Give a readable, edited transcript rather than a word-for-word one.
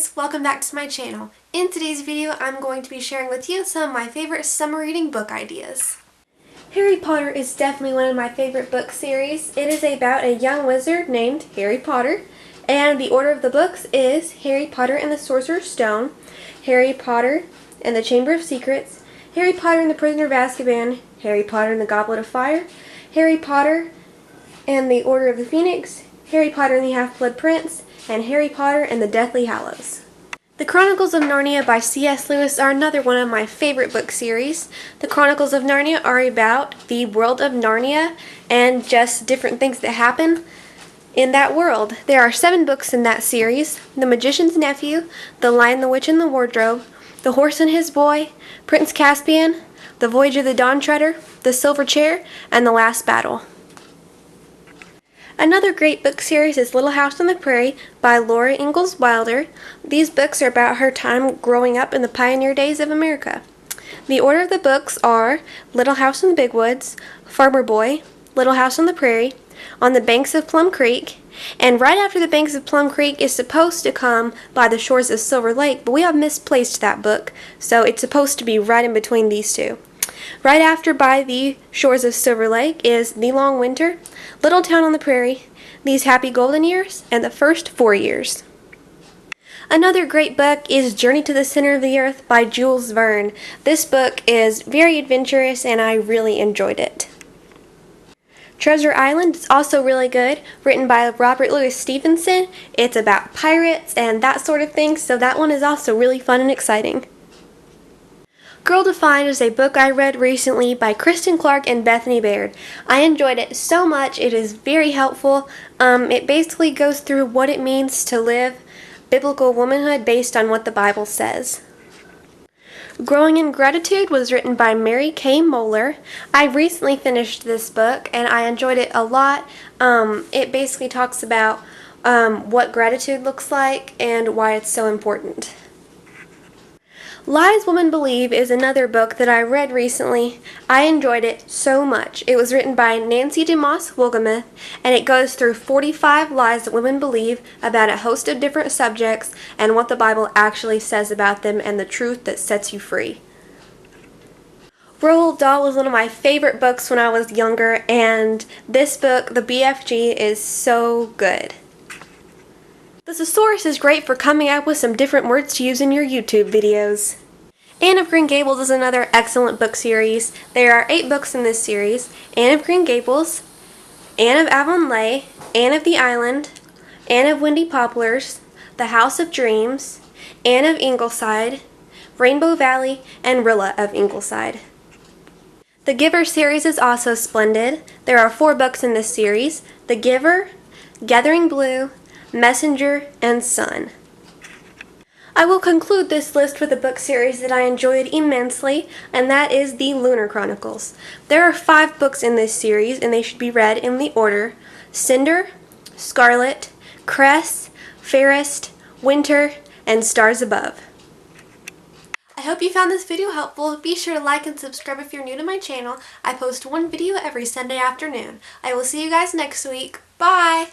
guys, welcome back to my channel. In today's video, I'm going to be sharing with you some of my favorite summer reading book ideas. Harry Potter is definitely one of my favorite book series. It is about a young wizard named Harry Potter, and the order of the books is Harry Potter and the Sorcerer's Stone, Harry Potter and the Chamber of Secrets, Harry Potter and the Prisoner of Azkaban, Harry Potter and the Goblet of Fire, Harry Potter and the Order of the Phoenix, Harry Potter and the Half-Blood Prince, and Harry Potter and the Deathly Hallows. The Chronicles of Narnia by C.S. Lewis are another one of my favorite book series. The Chronicles of Narnia are about the world of Narnia and just different things that happen in that world. There are 7 books in that series: The Magician's Nephew, The Lion, the Witch, and the Wardrobe, The Horse and His Boy, Prince Caspian, The Voyage of the Dawn Treader, The Silver Chair, and The Last Battle. Another great book series is Little House on the Prairie by Laura Ingalls Wilder. These books are about her time growing up in the pioneer days of America. The order of the books are Little House in the Big Woods, Farmer Boy, Little House on the Prairie, On the Banks of Plum Creek, and right after the Banks of Plum Creek is supposed to come By the Shores of Silver Lake, but we have misplaced that book, so it's supposed to be right in between these two. Right after By the Shores of Silver Lake is The Long Winter, Little Town on the Prairie, These Happy Golden Years, and The First 4 Years. Another great book is Journey to the Center of the Earth by Jules Verne. This book is very adventurous and I really enjoyed it. Treasure Island is also really good, written by Robert Louis Stevenson. It's about pirates and that sort of thing, so that one is also really fun and exciting. Girl Defined is a book I read recently by Kristen Clark and Bethany Baird. I enjoyed it so much. It is very helpful. It basically goes through what it means to live biblical womanhood based on what the Bible says. Growing in Gratitude was written by Mary Kay Moeller. I recently finished this book and I enjoyed it a lot. It basically talks about what gratitude looks like and why it's so important. Lies Women Believe is another book that I read recently. I enjoyed it so much. It was written by Nancy DeMoss Wolgemuth, and it goes through 45 lies that women believe about a host of different subjects and what the Bible actually says about them and the truth that sets you free. Roald Dahl was one of my favorite books when I was younger, and this book, The BFG, is so good. The Thesaurus is great for coming up with some different words to use in your YouTube videos. Anne of Green Gables is another excellent book series. There are 8 books in this series: Anne of Green Gables, Anne of Avonlea, Anne of the Island, Anne of Windy Poplars, The House of Dreams, Anne of Ingleside, Rainbow Valley, and Rilla of Ingleside. The Giver series is also splendid. There are 4 books in this series: The Giver, Gathering Blue, Messenger, and Sun. I will conclude this list with a book series that I enjoyed immensely, and that is the Lunar Chronicles. There are 5 books in this series, and they should be read in the order: Cinder, Scarlet, Cress, Fairest, Winter, and Stars Above. I hope you found this video helpful. Be sure to like and subscribe if you're new to my channel. I post one video every Sunday afternoon. I will see you guys next week. Bye!